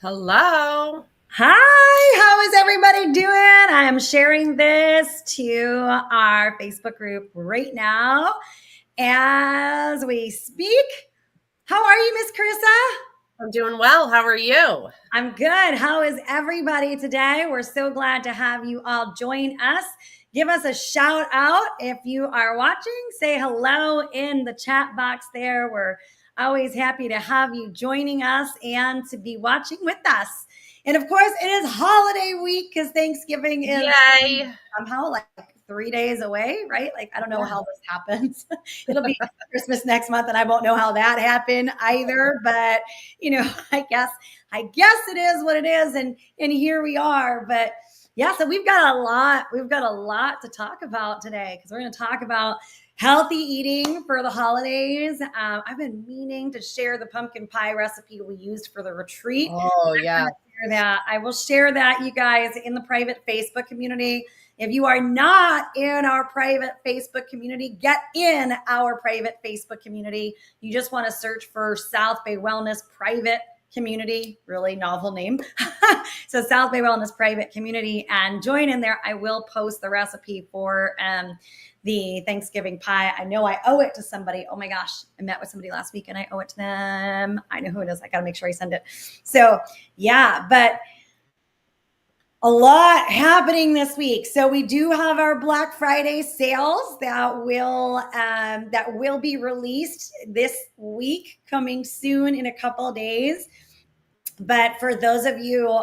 Hello. Hi, how is everybody doing? I am sharing this to our Facebook group right now as we speak. How are you, Miss Carissa? I'm doing well. How are you? I'm good. How is everybody today? We're so glad to have you all join us. Give us a shout out if you are watching. Say hello in the chat box there. We're always happy to have you joining us and to be watching with us. And of course, it is holiday week because Thanksgiving is Yay. somehow like 3 days away, right? Like, I don't know Yeah. how this happens. It'll be Christmas next month, and I won't know how that happened either. But, I guess it is what it is, and here we are. But yeah, so we've got a lot to talk about today because we're going to talk about healthy eating for the holidays. I've been meaning to share the pumpkin pie recipe we used for the retreat. Oh, yeah. That I will share that, you guys, in the private Facebook community. If you are not in our private Facebook community, get in our private Facebook community. You just want to search for South Bay Wellness Private Community, really novel name. So South Bay Wellness Private Community, and join in there. I will post the recipe for the Thanksgiving pie. I know I owe it to somebody. Oh my gosh, I met with somebody last week and I owe it to them. I know who it is. I got to make sure I send it. So yeah, but a lot happening this week. So we do have our Black Friday sales that will be released this week, coming soon in a couple of days. But for those of you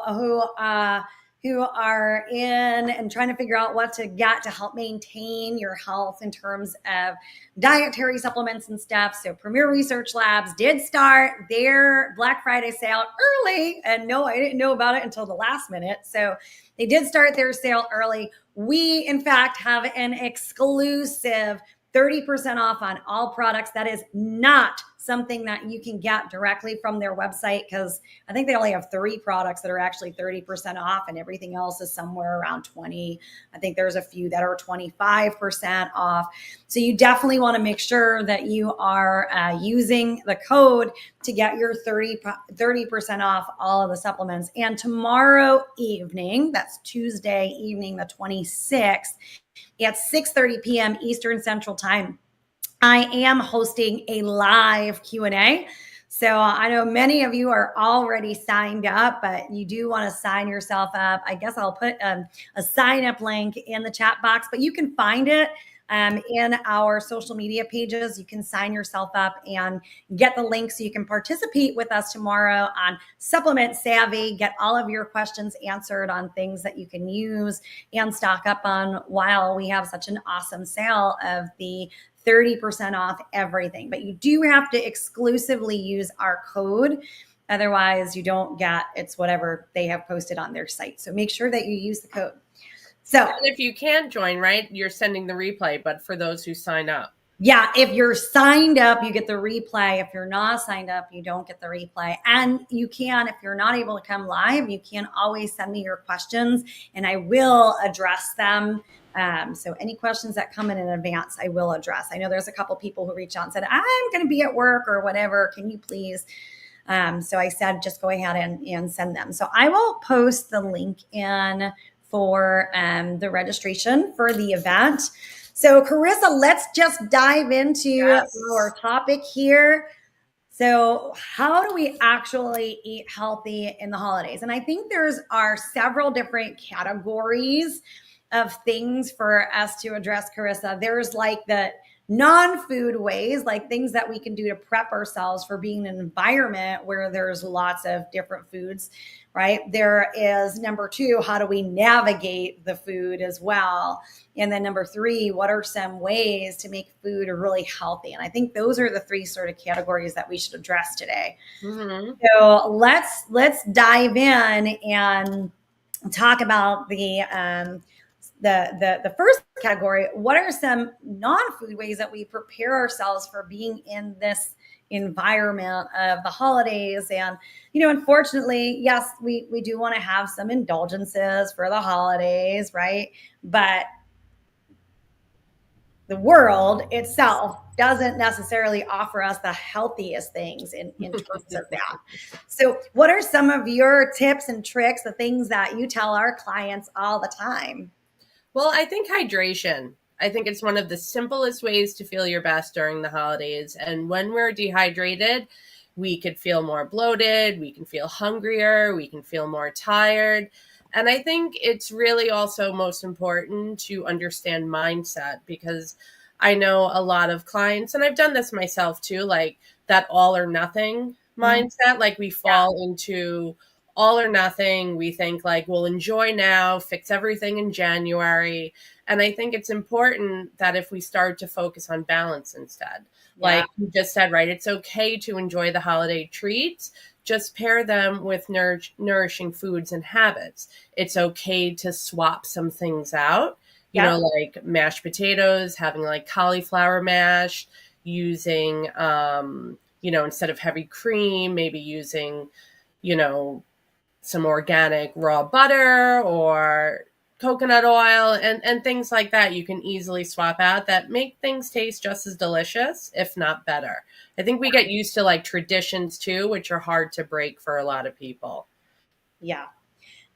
who are in and trying to figure out what to get to help maintain your health in terms of dietary supplements and stuff, so Premier Research Labs did start their Black Friday sale early, and no, I didn't know about it until the last minute. So they did start their sale early. We, in fact, have an exclusive 30% off on all products. That is not something that you can get directly from their website because I think they only have 3 products that are actually 30% off, and everything else is somewhere around 20. I think there's a few that are 25% off. So you definitely want to make sure that you are using the code to get your 30% off all of the supplements. And tomorrow evening, that's Tuesday evening, the 26th, at 6:30 p.m. Eastern Central Time, I am hosting a live Q&A. So I know many of you are already signed up, but you do want to sign yourself up. I guess I'll put a sign up link in the chat box, but you can find it in our social media pages. You can sign yourself up and get the link so you can participate with us tomorrow on Supplement Savvy. Get all of your questions answered on things that you can use and stock up on while we have such an awesome sale of the 30% off everything. But you do have to exclusively use our code. Otherwise, you don't get it's whatever they have posted on their site. So make sure that you use the code. So, and if you can't join, right, you're sending the replay, but for those who sign up. Yeah, if you're signed up, you get the replay. If you're not signed up, you don't get the replay. And you can, if you're not able to come live, you can always send me your questions and I will address them. So any questions that come in advance, I will address. I know there's a couple people who reached out and said, I'm going to be at work or whatever. Can you please? So I said, just go ahead and send them. So I will post the link in for the registration for the event. So Carissa, let's just dive into our topic here. So how do we actually eat healthy in the holidays? And I think are several different categories of things for us to address, Carissa. There's like the non-food ways, like things that we can do to prep ourselves for being in an environment where there's lots of different foods, right? There is number 2, how do we navigate the food as well? And then number 3, what are some ways to make food really healthy? And I think those are the 3 sort of categories that we should address today. Mm-hmm. So let's dive in and talk about the first category. What are some non-food ways that we prepare ourselves for being in this environment of the holidays? And unfortunately, yes, we do want to have some indulgences for the holidays, right? But the world itself doesn't necessarily offer us the healthiest things in terms of that. So, what are some of your tips and tricks, the things that you tell our clients all the time? Well, I think hydration. I think it's one of the simplest ways to feel your best during the holidays. And when we're dehydrated, we could feel more bloated, we can feel hungrier, we can feel more tired. And I think it's really also most important to understand mindset, because I know a lot of clients, and I've done this myself too, like that all or nothing Mhm. mindset. Like we Yeah, fall into all or nothing. We think like we'll enjoy now, fix everything in January. And I think it's important that if we start to focus on balance instead, yeah, like you just said, right? It's okay to enjoy the holiday treats. Just pair them with nourishing foods and habits. It's okay to swap some things out, yep, like mashed potatoes, having like cauliflower mash, using, instead of heavy cream, maybe using, you know, some organic raw butter or coconut oil and things like that you can easily swap out that make things taste just as delicious, if not better. I think we get used to like traditions too, which are hard to break for a lot of people. yeah.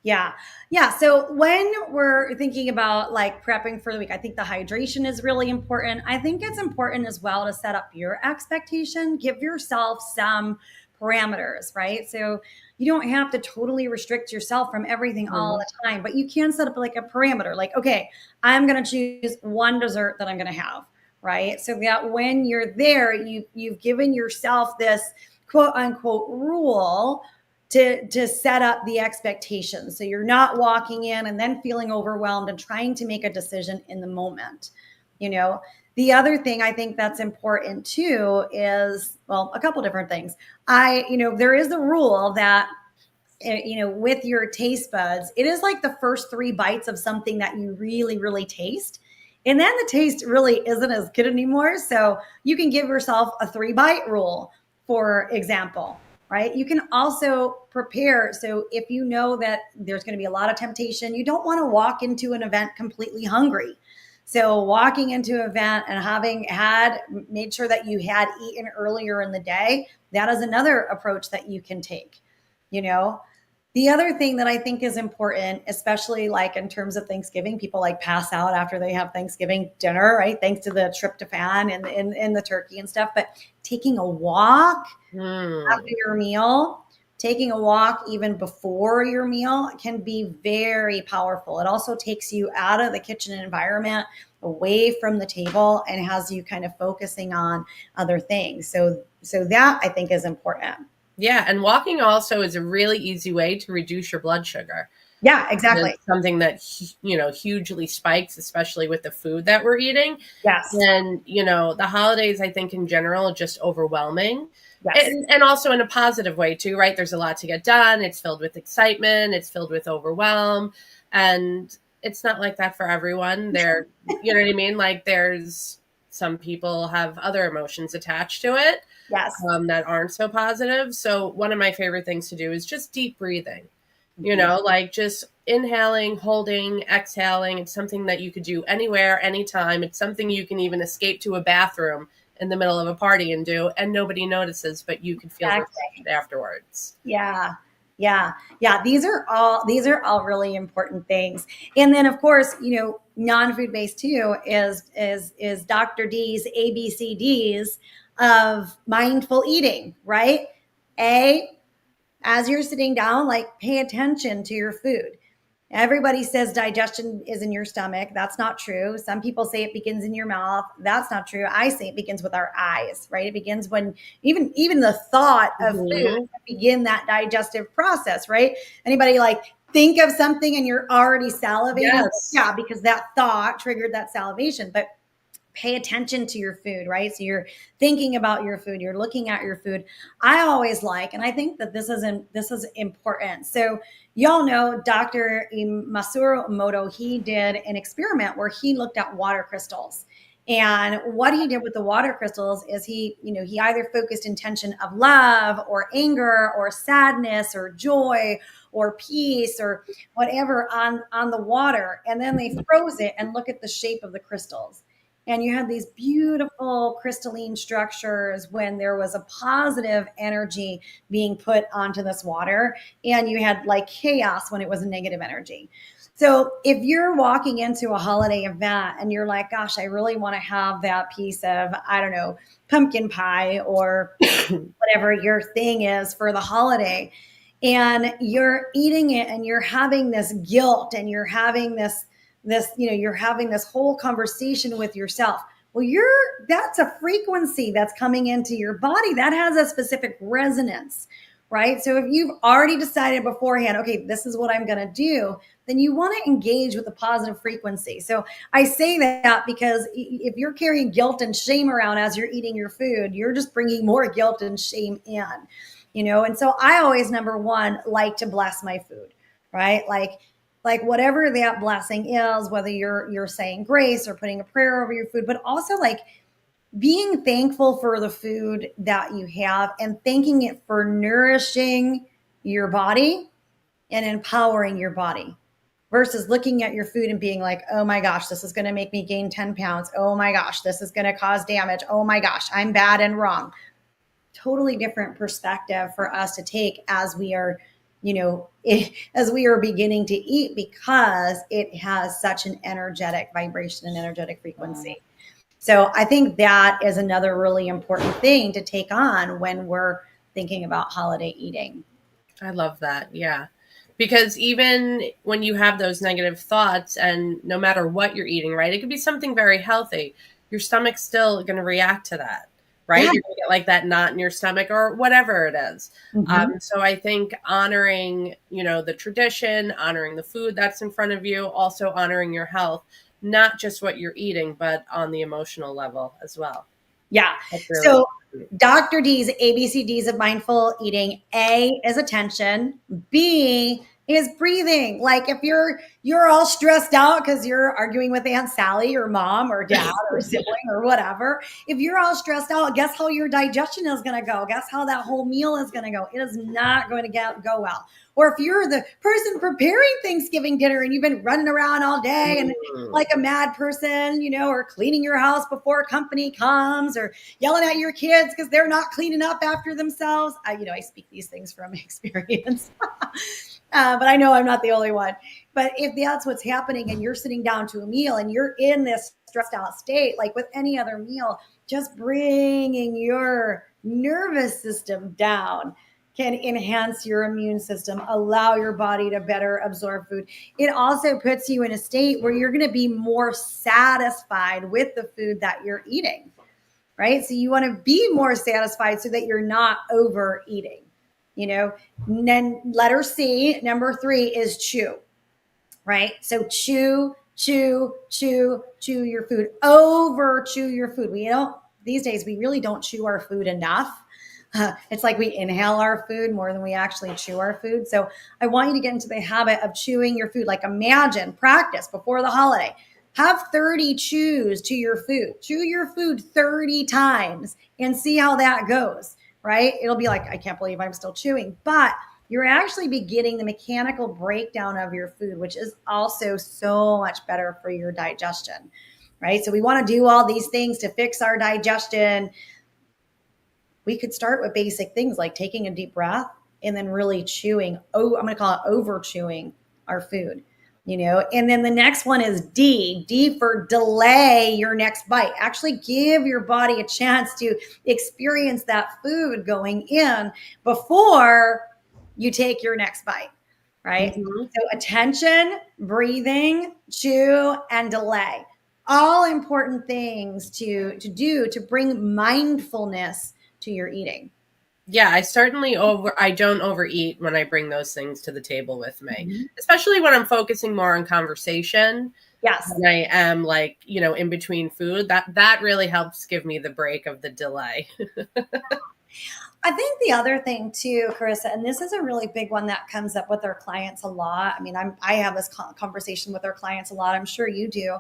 Yeah. Yeah. So when we're thinking about like prepping for the week, I think the hydration is really important. I think it's important as well to set up your expectation, give yourself some parameters, right? So you don't have to totally restrict yourself from everything all Mhm. the time, but you can set up like a parameter like, okay, I'm going to choose one dessert that I'm going to have, right? So that when you're there, you've given yourself this quote unquote rule to set up the expectations so you're not walking in and then feeling overwhelmed and trying to make a decision in the moment. The other thing I think that's important too is, well, a couple different things. There is the rule that with your taste buds, it is like the first 3 bites of something that you really really taste, and then the taste really isn't as good anymore. So you can give yourself a 3 bite rule, for example, right? You can also prepare. So if you know that there's going to be a lot of temptation, you don't want to walk into an event completely hungry. So walking into an event and having had made sure that you had eaten earlier in the day, that is another approach that you can take. you know the other thing that I think is important, especially like in terms of Thanksgiving, people like pass out after they have Thanksgiving dinner, right? Thanks to the tryptophan and the turkey and stuff. But taking a walk after Hmm. your meal, taking a walk even before your meal can be very powerful. It also takes you out of the kitchen environment, away from the table, and has you kind of focusing on other things. So that I think is important. Yeah, and walking also is a really easy way to reduce your blood sugar. Yeah, exactly. It's something that hugely spikes, especially with the food that we're eating. Yes. And the holidays, I think in general, are just overwhelming, Yes. and also in a positive way too, right? There's a lot to get done. It's filled with excitement. It's filled with overwhelm, and it's not like that for everyone. You know what I mean? Like there's some people have other emotions attached to it, Yes. that aren't so positive. So one of my favorite things to do is just deep breathing, Mhm. like just inhaling, holding, exhaling. It's something that you could do anywhere, anytime. It's something you can even escape to a bathroom in the middle of a party and do, and nobody notices, but you can feel refreshed Exactly. afterwards. Yeah. Yeah. Yeah. These are all really important things. And then of course, non-food based too is Dr. D's ABCDs of mindful eating, right? A, as you're sitting down, like pay attention to your food. Everybody says digestion is in your stomach. That's not true. Some people say it begins in your mouth. That's not true. I say it begins with our eyes, right? It begins when even the thought of food Hmm. can begin that digestive process, right? Anybody like think of something and you're already salivating? Yes. Yeah, because that thought triggered that salivation. But pay attention to your food, right? So you're thinking about your food, you're looking at your food. I always like, and I think that this is important. So y'all know Dr. Masaru Emoto, he did an experiment where he looked at water crystals. And what he did with the water crystals is he either focused intention of love or anger or sadness or joy or peace or whatever on the water, and then they froze it and look at the shape of the crystals. and you had these beautiful crystalline structures when there was a positive energy being put onto this water, and you had like chaos when it was a negative energy. So if you're walking into a holiday event and you're like, gosh, I really want to have that piece of, I don't know, pumpkin pie or whatever your thing is for the holiday, and you're eating it and you're having this guilt and you're having you're having this whole conversation with yourself. Well, that's a frequency that's coming into your body that has a specific resonance, right? So if you've already decided beforehand, okay, this is what I'm going to do, then you want to engage with a positive frequency. So I say that because if you're carrying guilt and shame around as you're eating your food, you're just bringing more guilt and shame in, and so I always, number one, like to bless my food, right? Like whatever that blessing is, whether you're saying grace or putting a prayer over your food, but also like being thankful for the food that you have and thanking it for nourishing your body and empowering your body, versus looking at your food and being like, oh my gosh, this is going to make me gain 10 pounds. Oh my gosh, this is going to cause damage. Oh my gosh, I'm bad and wrong. Totally different perspective for us to take as we are, as we are beginning to eat, because it has such an energetic vibration and energetic frequency. So I think that is another really important thing to take on when we're thinking about holiday eating. I love that. Yeah. Because even when you have those negative thoughts, and no matter what you're eating, right, it could be something very healthy, your stomach's still going to react to that, right? Yeah. You're going to get like that knot in your stomach or whatever it is. So I think honoring, the tradition, honoring the food that's in front of you, also honoring your health, not just what you're eating, but on the emotional level as well. Yeah. Really so Dr. D's ABCDs of mindful eating. A is attention. B is breathing. Like if you're all stressed out because you're arguing with Aunt Sally or mom or dad or sibling or whatever, if you're all stressed out, guess how your digestion is going to go? Guess how that whole meal is going to go? It is not going to go well. Or if you're the person preparing Thanksgiving dinner and you've been running around all day and like a mad person, or cleaning your house before company comes, or yelling at your kids because they're not cleaning up after themselves. I speak these things from experience, but I know I'm not the only one. But if that's what's happening and you're sitting down to a meal and you're in this stressed out state, like with any other meal, just bringing your nervous system down can enhance your immune system, allow your body to better absorb food. It also puts you in a state where you're going to be more satisfied with the food that you're eating, right? So you want to be more satisfied so that you're not overeating, And then letter C, number 3 is chew, right? So chew your food, over chew your food. These days, we really don't chew our food enough. It's like we inhale our food more than we actually chew our food. So I want you to get into the habit of chewing your food. Like practice before the holiday. Have 30 chews to your food. Chew your food 30 times and see how that goes, right? It'll be like, I can't believe I'm still chewing. But you're actually beginning the mechanical breakdown of your food, which is also so much better for your digestion, right? So we want to do all these things to fix our digestion. We could start with basic things like taking a deep breath and then really chewing. I'm going to call it over chewing our food, and then the next one is D for delay your next bite. Actually give your body a chance to experience that food going in before you take your next bite, right? So attention, breathing, chew, and delay. All important things to do to bring mindfulness to your eating. Yeah, I don't overeat when I bring those things to the table with me, especially when I'm focusing more on conversation. Yes. And I am in between food, that really helps give me the break of the delay. I think the other thing too, Carissa, and this is a really big one that comes up with our clients a lot. I mean, I have this conversation with our clients a lot. I'm sure you do.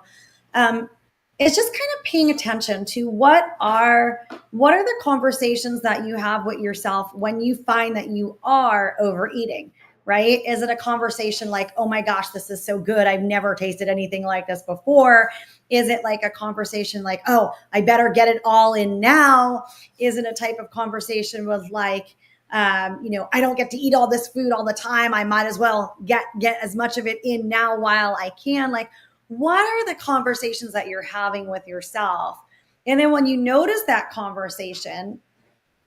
It's just kind of paying attention to what are the conversations that you have with yourself when you find that you are overeating, right? Is it a conversation like, oh my gosh, this is so good, I've never tasted anything like this before? Is it like a conversation like, oh, I better get it all in now? Is it a type of conversation with like, I don't get to eat all this food all the time, I might as well get as much of it in now while I can? Like, what are the conversations that you're having with yourself? And then when you notice that conversation,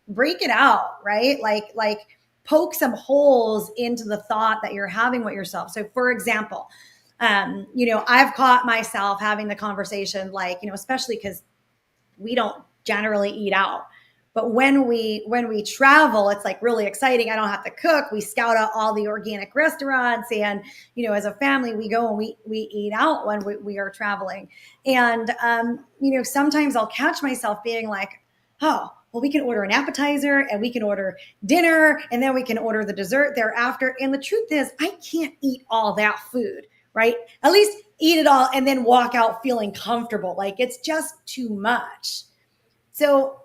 break it out, right? Like poke some holes into the thought that you're having with yourself. So for example, I've caught myself having the conversation, like, especially because we don't generally eat out. But when we travel, it's like really exciting. I don't have to cook. We scout out all the organic restaurants, and as a family, we go and we eat out when we are traveling. And sometimes I'll catch myself being like, oh, well, we can order an appetizer and we can order dinner and then we can order the dessert thereafter. And the truth is, I can't eat all that food, right? At least eat it all and then walk out feeling comfortable. Like, it's just too much. So,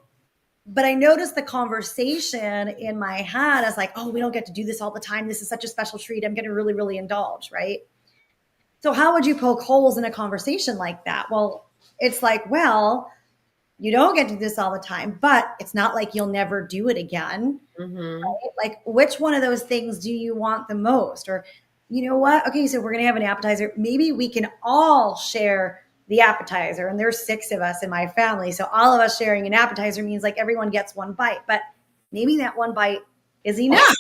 but I noticed the conversation in my head as like, oh, we don't get to do this all the time. This is such a special treat. I'm going to really, really indulge, right? So how would you poke holes in a conversation like that? Well, it's like, well, you don't get to do this all the time, but it's not like you'll never do it again. Mm-hmm. Right? Like, which one of those things do you want the most? Or, you know what? Okay, so we're going to have an appetizer. Maybe we can all share the appetizer. And there's 6 of us in my family. So all of us sharing an appetizer means like everyone gets one bite, but maybe that one bite is enough,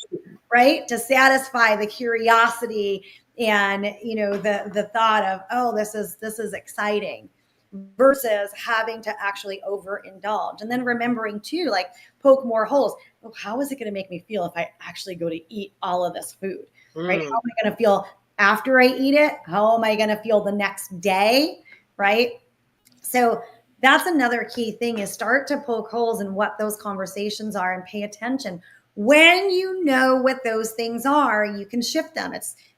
right? To satisfy the curiosity and, the thought of, oh, this is exciting, versus having to actually overindulge. And then remembering too, like, poke more holes. Oh, how is it going to make me feel if I actually go to eat all of this food, right? How am I going to feel after I eat it? How am I going to feel the next day? Right. So that's another key thing, is start to poke holes in what those conversations are and pay attention. When you know what those things are, you can shift them.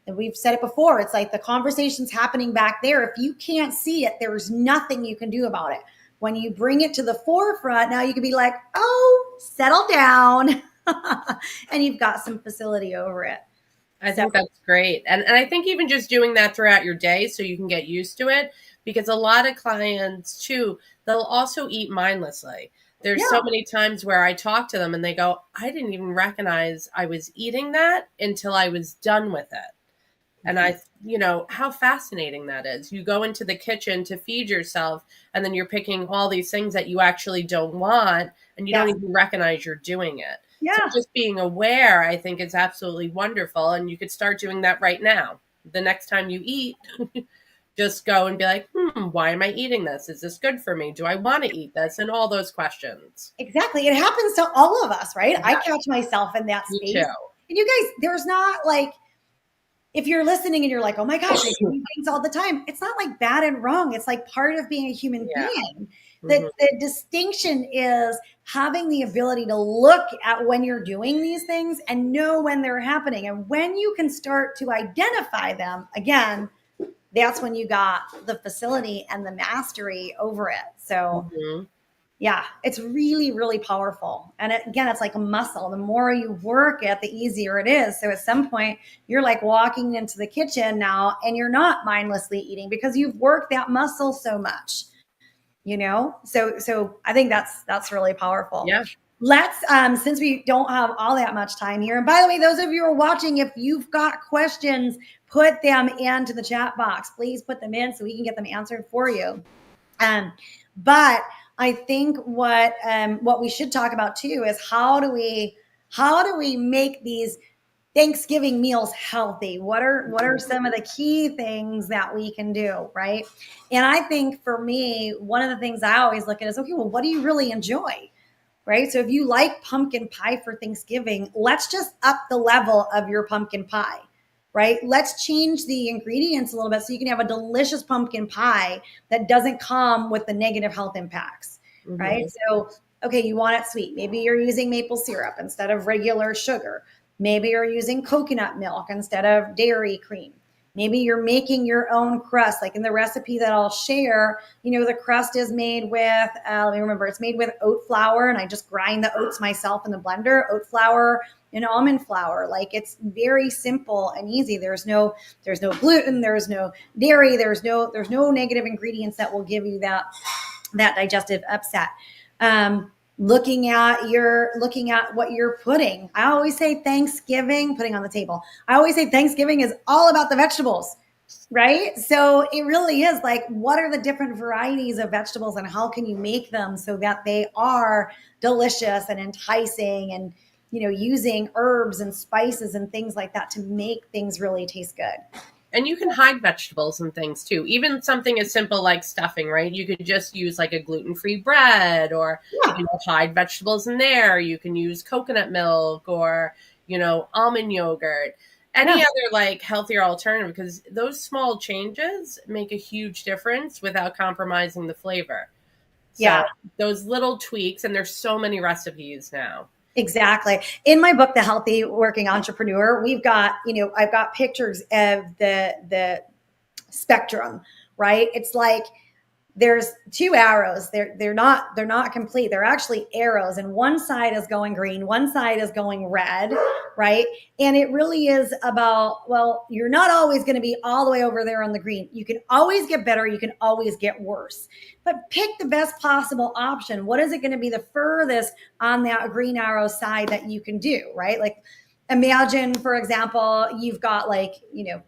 And we've said it before, it's like the conversation's happening back there. If you can't see it, there's nothing you can do about it. When you bring it to the forefront, now you can be like, oh, settle down. And you've got some facility over it. I think that's great. And I think even just doing that throughout your day so you can get used to it, because a lot of clients too, they'll also eat mindlessly. There's so many times where I talk to them and they go, I didn't even recognize I was eating that until I was done with it. And how fascinating that is. You go into the kitchen to feed yourself and then you're picking all these things that you actually don't want and you don't even recognize you're doing it. Yeah. So just being aware, I think, is absolutely wonderful. And you could start doing that right now. The next time you eat, just go and be like, why am I eating this? Is this good for me? Do I want to eat this? And all those questions. Exactly. It happens to all of us, right? Yeah. I catch myself in that space. Me too. And you guys, there's not like, if you're listening and you're like, oh my gosh, I do things all the time, it's not like bad and wrong. It's like part of being a human being. The distinction is having the ability to look at when you're doing these things and know when they're happening. And when you can start to identify them, again, that's when you got the facility and the mastery over it. So yeah, it's really, really powerful. And again, it's like a muscle. The more you work it, the easier it is. So at some point, you're like walking into the kitchen now and you're not mindlessly eating because you've worked that muscle so much, So I think that's really powerful. Yeah. Let's, since we don't have all that much time here. And by the way, those of you who are watching, if you've got questions, put them into the chat box. Please put them in so we can get them answered for you. But I think what we should talk about too is how do we make these Thanksgiving meals healthy? What are some of the key things that we can do, right? And I think for me, one of the things I always look at is, okay, well, what do you really enjoy? Right? So if you like pumpkin pie for Thanksgiving, let's just up the level of your pumpkin pie. Right? Let's change the ingredients a little bit so you can have a delicious pumpkin pie that doesn't come with the negative health impacts, right? So, okay, you want it sweet. Maybe you're using maple syrup instead of regular sugar. Maybe you're using coconut milk instead of dairy cream. Maybe you're making your own crust. Like in the recipe that I'll share, the crust is made with, let me remember, it's made with oat flour, and I just grind the oats myself in the blender, oat flour, and almond flour. Like, it's very simple and easy. There's no gluten, there's no dairy, there's no negative ingredients that will give you that digestive upset. Looking at what you're putting. I always say Thanksgiving, putting on the table. I always say Thanksgiving is all about the vegetables, right? So it really is like, what are the different varieties of vegetables and how can you make them so that they are delicious and enticing, and, using herbs and spices and things like that to make things really taste good. And you can hide vegetables and things too. Even something as simple like stuffing, right? You could just use like a gluten-free bread, or hide vegetables in there. You can use coconut milk, or, almond yogurt. Any other like healthier alternative, because those small changes make a huge difference without compromising the flavor. So those little tweaks, and there's so many recipes now. Exactly. In my book, The Healthy Working Entrepreneur, we've got, I've got pictures of the spectrum, right? It's like there's two arrows. They're not complete. They're actually arrows, and one side is going green, one side is going red, right? And it really is about, well, you're not always going to be all the way over there on the green. You can always get better. You can always get worse, but pick the best possible option. What is it going to be the furthest on that green arrow side that you can do, right? Like, imagine, for example, you've got like,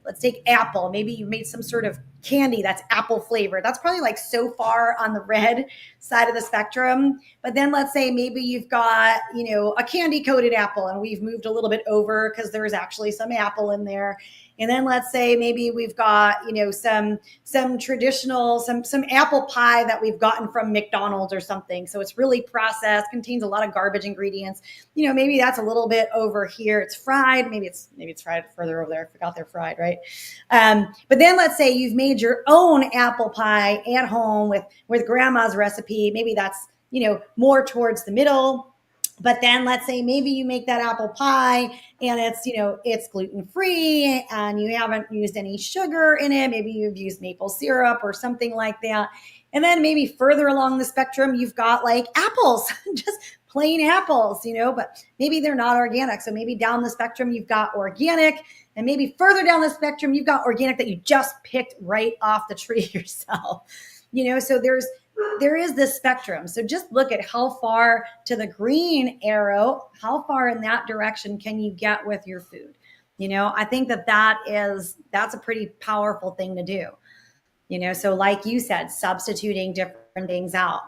let's take apple. Maybe you've made some sort of candy that's apple flavored. That's probably like so far on the red side of the spectrum. But then let's say maybe you've got, a candy coated apple, and we've moved a little bit over because there's actually some apple in there. And then let's say maybe we've got, some traditional, some apple pie that we've gotten from McDonald's or something. So it's really processed, contains a lot of garbage ingredients. Maybe that's a little bit over here. It's fried. Maybe it's fried further over there. I forgot they're fried, right? But then let's say you've made your own apple pie at home with grandma's recipe. Maybe that's, more towards the middle. But then let's say maybe you make that apple pie and it's gluten-free and you haven't used any sugar in it. Maybe you've used maple syrup or something like that. And then maybe further along the spectrum, you've got like apples, just plain apples, but maybe they're not organic. So maybe down the spectrum, you've got organic, and maybe further down the spectrum, you've got organic that you just picked right off the tree yourself. So there is this spectrum. So just look at how far to the green arrow, how far in that direction can you get with your food? I think that's a pretty powerful thing to do. So like you said, substituting different things out.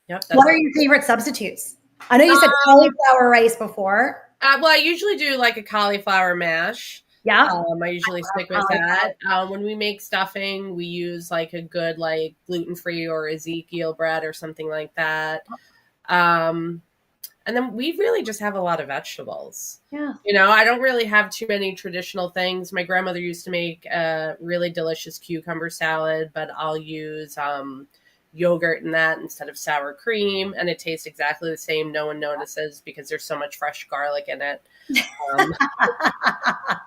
Yep. What are your favorite substitutes? I know you said cauliflower rice before. Well, I usually do like a cauliflower mash. Yeah. I usually stick with that. When we make stuffing, we use like a good like gluten-free or Ezekiel bread or something like that. And then we really just have a lot of vegetables. Yeah. I don't really have too many traditional things. My grandmother used to make a really delicious cucumber salad, but I'll use yogurt in that instead of sour cream, and it tastes exactly the same. No one notices because there's so much fresh garlic in it.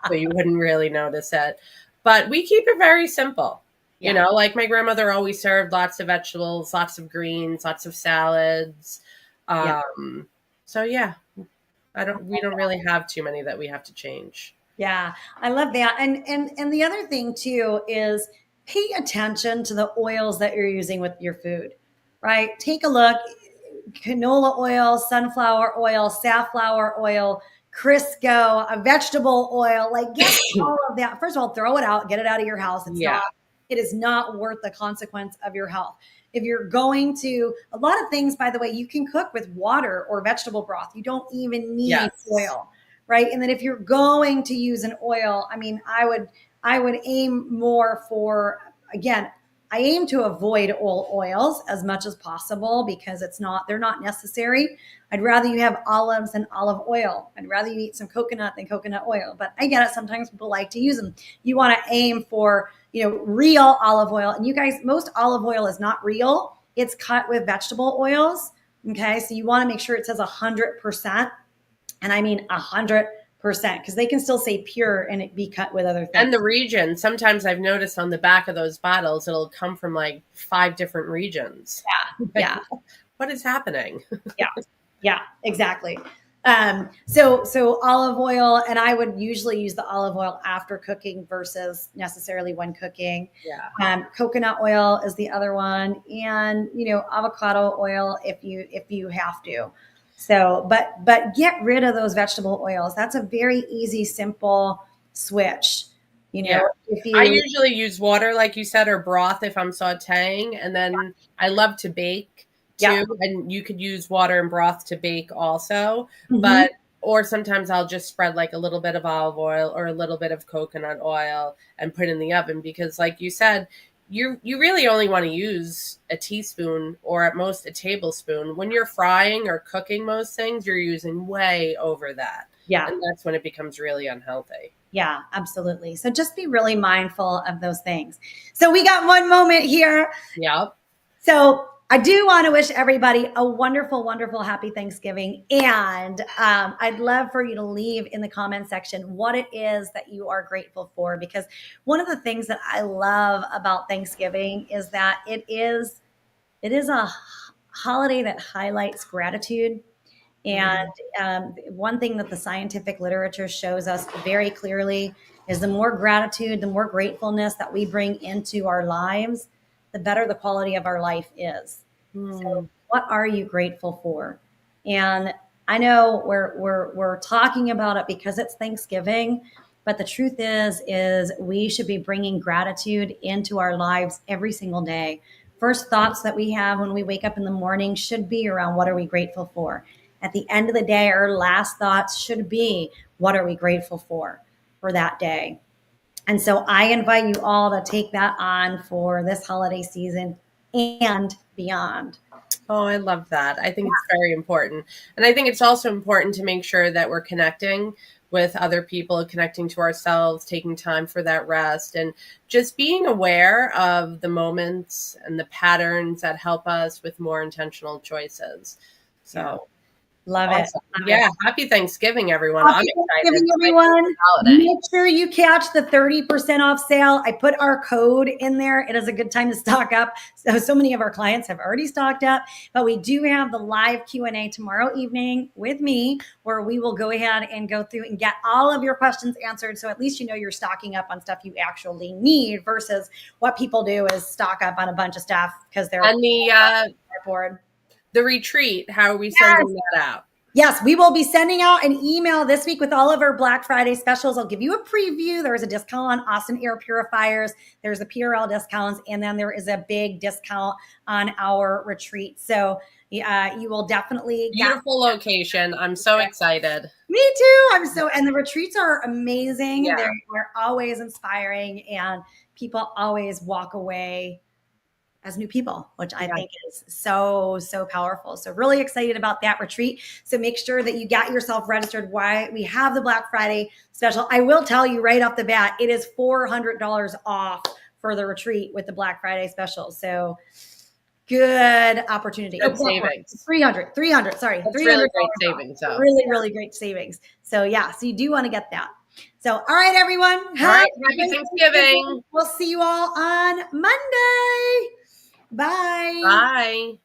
So you wouldn't really notice it. But we keep it very simple. Yeah. Like my grandmother always served lots of vegetables, lots of greens, lots of salads. So yeah, we don't really have too many that we have to change. Yeah, I love that. And the other thing too is pay attention to the oils that you're using with your food, right? Take a look. Canola oil, sunflower oil, safflower oil, Crisco, a vegetable oil, like get all of that. First of all, throw it out, get it out of your house. It is not worth the consequence of your health. If you're going to, a lot of things, by the way, you can cook with water or vegetable broth. You don't even need oil, right? And then if you're going to use an oil, I would aim more for, again, I aim to avoid all oils as much as possible because they're not necessary. I'd rather you have olives than olive oil. I'd rather you eat some coconut than coconut oil, but I get it. Sometimes people like to use them. You want to aim for, real olive oil. And you guys, most olive oil is not real. It's cut with vegetable oils. Okay. So you want to make sure it says 100%. And I mean 100%, because they can still say pure and it be cut with other things. And the region, sometimes I've noticed on the back of those bottles, it'll come from like 5 different regions. Yeah. What is happening? Yeah, exactly. So olive oil, and I would usually use the olive oil after cooking versus necessarily when cooking. Yeah. Coconut oil is the other one, and avocado oil if you have to. So, but get rid of those vegetable oils. That's a very easy, simple switch. Yeah. If I you usually use water, like you said, or broth if I'm sauteing. And then I love to bake yeah. too. And you could use water and broth to bake also. Mhm. But, or sometimes I'll just spread like a little bit of olive oil or a little bit of coconut oil and put in the oven because, like you said, you really only want to use a teaspoon or at most a tablespoon. When you're frying or cooking most things, you're using way over that. Yeah. And that's when it becomes really unhealthy. Yeah, absolutely. So just be really mindful of those things. So we got one moment here. Yep. So I do want to wish everybody a wonderful, wonderful, happy Thanksgiving. And I'd love for you to leave in the comment section what it is that you are grateful for. Because one of the things that I love about Thanksgiving is that it is a holiday that highlights gratitude. And one thing that the scientific literature shows us very clearly is the more gratitude, the more gratefulness that we bring into our lives, the better the quality of our life is. So what are you grateful for? And I know we're talking about it because it's Thanksgiving, but the truth is we should be bringing gratitude into our lives every single day. First thoughts that we have when we wake up in the morning should be around what are we grateful for. At the end of the day, our last thoughts should be, what are we grateful for that day? And so I invite you all to take that on for this holiday season and beyond. Oh, I love that. I think it's very important. And I think it's also important to make sure that we're connecting with other people, connecting to ourselves, taking time for that rest, and just being aware of the moments and the patterns that help us with more intentional choices. So Love awesome. it. Love Yeah. it. Happy Thanksgiving, everyone. Happy I'm excited. Thanksgiving, It's my everyone. favorite holiday. Make sure you catch the 30% off sale. I put our code in there. It is a good time to stock up. So many of our clients have already stocked up, but we do have the live Q&A tomorrow evening with me, where we will go ahead and go through and get all of your questions answered. So at least you're stocking up on stuff you actually need versus what people do is stock up on a bunch of stuff because they're And bored. The retreat, how are we sending that out? Yes, we will be sending out an email this week with all of our Black Friday specials. I'll give you a preview. There is a discount on Austin air purifiers. There's a PRL discounts, and then there is a big discount on our retreat. So you will definitely beautiful location. I'm so excited. Me too. And the retreats are amazing. Yeah. They're always inspiring, and people always walk away as new people, which I think is so, so powerful. So really excited about that retreat. So make sure that you got yourself registered. Why we have the Black Friday special. I will tell you right off the bat, it is $400 off for the retreat with the Black Friday special. So good opportunity. Good savings. 300, sorry. That's 300 really great savings. So. Really, really great savings. So yeah, so you do want to get that. So, all right, everyone. All right, happy Thanksgiving. We'll see you all on Monday. Bye. Bye.